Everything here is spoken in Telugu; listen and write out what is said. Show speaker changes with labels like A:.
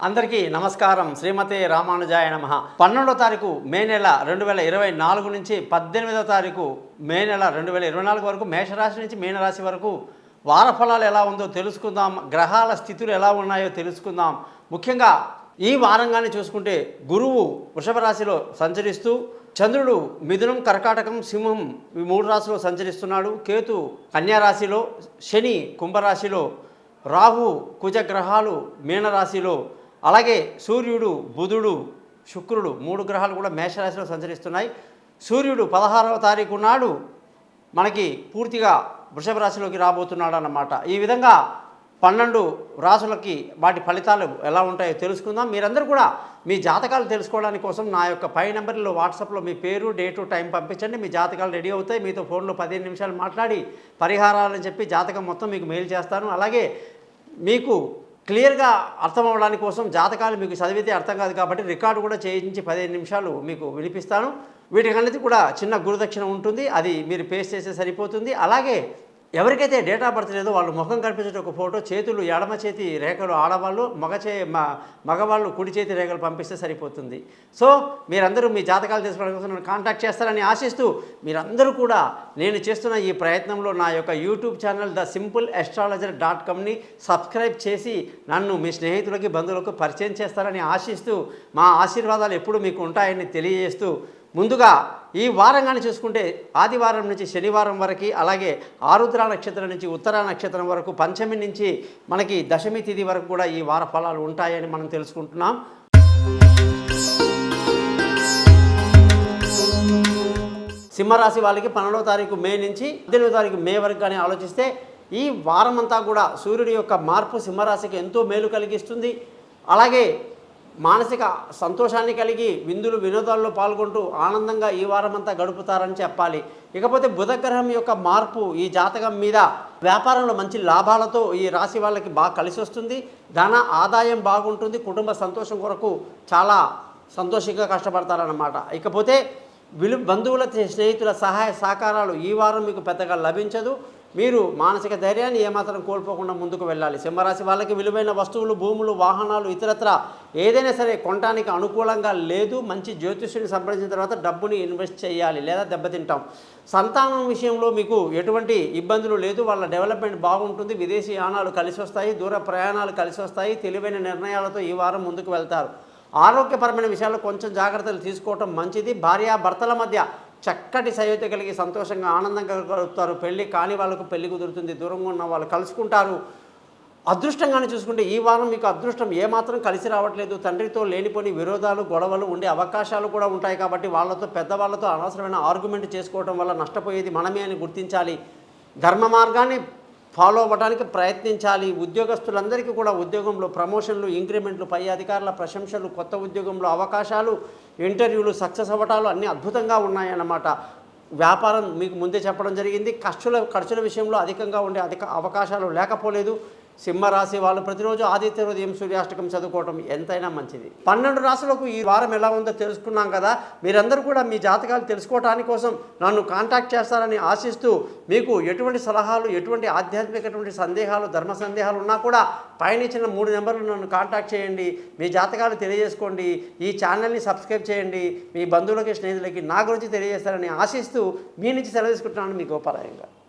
A: అందరికీ నమస్కారం. శ్రీమతే రామానుజాయ నమః. 12వ తారీఖు మే నెల 2024 నుంచి 18వ తారీఖు మే నెల 2024 వరకు మేషరాశి నుంచి మీనరాశి వరకు వార ఫలాలు ఎలా ఉందో తెలుసుకుందాం. గ్రహాల స్థితులు ఎలా ఉన్నాయో తెలుసుకుందాం. ముఖ్యంగా ఈ వారంగానే చూసుకుంటే గురువు వృషభ రాశిలో సంచరిస్తూ, చంద్రుడు మిథునం, కర్కాటకం, సింహం ఈ 3 రాశిలో సంచరిస్తున్నాడు. కేతు కన్యా రాశిలో, శని కుంభరాశిలో, రాహు కుజ గ్రహాలు మీనరాశిలో, అలాగే సూర్యుడు, బుధుడు, శుక్రుడు 3 గ్రహాలు కూడా మేషరాశిలో సంచరిస్తున్నాయి. సూర్యుడు 16వ తారీఖు నాడు మనకి పూర్తిగా వృషభ రాశిలోకి రాబోతున్నాడు అన్నమాట. ఈ విధంగా 12 రాశులకి వాటి ఫలితాలు ఎలా ఉంటాయో తెలుసుకుందాం. మీరందరూ కూడా మీ జాతకాలు తెలుసుకోవడానికి కోసం నా యొక్క పై నెంబర్లో వాట్సాప్లో మీ పేరు, డేటు, టైం పంపించండి. మీ జాతకాలు రెడీ అవుతాయి. మీతో ఫోన్లో 15 నిమిషాలు మాట్లాడి పరిహారాలని చెప్పి జాతకం మొత్తం మీకు మెయిల్ చేస్తాను. అలాగే మీకు క్లియర్గా అర్థం అవ్వడానికి కోసం జాతకాలు మీకు చదివితే అర్థం కాదు కాబట్టి రికార్డు కూడా చేయించి 15 నిమిషాలు మీకు వినిపిస్తాను. వీటికన్నిటి కూడా చిన్న గురుదక్షిణ ఉంటుంది, అది మీరు పేస్ట్ చేస్తే సరిపోతుంది. అలాగే ఎవరికైతే డేట్ ఆఫ్ బర్త్ లేదో వాళ్ళు ముఖం కనిపించే ఒక ఫోటో, చేతులు ఎడమ చేతి రేఖలు ఆడవాళ్ళు, మగవాళ్ళు కుడి చేతి రేఖలు పంపిస్తే సరిపోతుంది. సో మీరందరూ మీ జాతకాలు తెలుసుకోవడం కోసం నన్ను కాంటాక్ట్ చేస్తారని ఆశిస్తూ, మీరందరూ కూడా నేను చేస్తున్న ఈ ప్రయత్నంలో నా యొక్క యూట్యూబ్ ఛానల్ thesimple.astrologer.comని సబ్స్క్రైబ్ చేసి నన్ను మీ స్నేహితులకి, బంధువులకు పరిచయం చేస్తారని ఆశిస్తూ, మా ఆశీర్వాదాలు ఎప్పుడు మీకు ఉంటాయని తెలియజేస్తూ, ముందుగా ఈ వారంగానే చూసుకుంటే ఆదివారం నుంచి శనివారం వరకు, అలాగే ఆరుద్ర నక్షత్రం నుంచి ఉత్తరా నక్షత్రం వరకు, పంచమి నుంచి మనకి దశమి తిథి వరకు కూడా ఈ వార ఫలాలు ఉంటాయని మనం తెలుసుకుంటున్నాం. సింహరాశి వాళ్ళకి 12వ తారీఖు మే నుంచి 18వ తారీఖు మే వరకు కానీ ఆలోచిస్తే ఈ వారమంతా కూడా సూర్యుడి యొక్క మార్పు సింహరాశికి ఎంతో మేలు కలిగిస్తుంది. అలాగే మానసిక సంతోషాన్ని కలిగి విందులు వినోదాల్లో పాల్గొంటూ ఆనందంగా ఈ వారమంతా గడుపుతారని చెప్పాలి. ఇకపోతే బుధగ్రహం యొక్క మార్పు ఈ జాతకం మీద వ్యాపారంలో మంచి లాభాలతో ఈ రాశి వాళ్ళకి బాగా కలిసి వస్తుంది. ధన ఆదాయం బాగుంటుంది. కుటుంబ సంతోషం కొరకు చాలా సంతోషంగా కష్టపడతారన్నమాట. ఇకపోతే బంధువుల, స్నేహితుల సహాయ సహకారాలు ఈ వారం మీకు పెద్దగా లభించదు. మీరు మానసిక ధైర్యాన్ని ఏమాత్రం కోల్పోకుండా ముందుకు వెళ్ళాలి. సింహరాశి వాళ్ళకి విలువైన వస్తువులు, భూములు, వాహనాలు, ఇతరత్ర ఏదైనా సరే కొనడానికి అనుకూలంగా లేదు. మంచి జ్యోతిష్యుని సంప్రదించిన తర్వాత డబ్బుని ఇన్వెస్ట్ చేయాలి, లేదా దెబ్బతింటాం. సంతానం విషయంలో మీకు ఎటువంటి ఇబ్బందులు లేదు. వాళ్ళ డెవలప్మెంట్ బాగుంటుంది. విదేశీ యానాలు కలిసి వస్తాయి, దూర ప్రయాణాలు కలిసి వస్తాయి. తెలివైన నిర్ణయాలతో ఈ వారం ముందుకు వెళ్తారు. ఆరోగ్యపరమైన విషయాల్లో కొంచెం జాగ్రత్తలు తీసుకోవటం మంచిది. భార్యాభర్తల మధ్య చక్కటి సయోధ్య కలిగి సంతోషంగా ఆనందంగా గడుపుతారు. పెళ్ళి కాని వాళ్ళకు పెళ్లి కుదురుతుంది. దూరంగా ఉన్న వాళ్ళు కలుసుకుంటారు. అదృష్టంగానే చూసుకుంటే ఈ వారం మీకు అదృష్టం ఏమాత్రం కలిసి రావట్లేదు. తండ్రితో లేనిపోని విరోధాలు, గొడవలు ఉండే అవకాశాలు కూడా ఉంటాయి. కాబట్టి వాళ్ళతో, పెద్దవాళ్ళతో అనవసరమైన ఆర్గ్యుమెంట్ చేసుకోవడం వల్ల నష్టపోయేది మనమే అని గుర్తించాలి. ధర్మ మార్గాన్ని ఫాలో అవ్వడానికి ప్రయత్నించాలి. ఉద్యోగస్తులందరికీ కూడా ఉద్యోగంలో ప్రమోషన్లు, ఇంక్రిమెంట్లు, పై అధికారుల ప్రశంసలు, కొత్త ఉద్యోగంలో అవకాశాలు, ఇంటర్వ్యూలు సక్సెస్ అవ్వటాలు అన్నీ అద్భుతంగా ఉన్నాయన్నమాట. వ్యాపారం మీకు ముందే చెప్పడం జరిగింది. ఖర్చుల విషయంలో అధికంగా ఉండే అవకాశాలు లేకపోలేదు. సింహరాశి వాళ్ళు ప్రతిరోజు ఆదిత్య హృదయం, సూర్యాష్టకం చదువుకోవటం ఎంతైనా మంచిది. 12 రాశులకు ఈ వారం ఎలా ఉందో తెలుసుకున్నాం కదా. మీరందరూ కూడా మీ జాతకాలు తెలుసుకోవటానికి కోసం నన్ను కాంటాక్ట్ చేస్తారని ఆశిస్తూ, మీకు ఎటువంటి సలహాలు, ఎటువంటి ఆధ్యాత్మికటువంటి సందేహాలు, ధర్మ సందేహాలు ఉన్నా కూడా పైన ఇచ్చిన 3 నెంబర్లు నన్ను కాంటాక్ట్ చేయండి. మీ జాతకాలు తెలియజేసుకోండి. ఈ ఛానల్ని సబ్స్క్రైబ్ చేయండి. మీ బంధువులకి, స్నేహితులకి నా గురించి తెలియజేస్తారని ఆశిస్తూ మీ నుంచి సెలవు తీసుకుంటున్నాను. మీ గోపాలయంగా.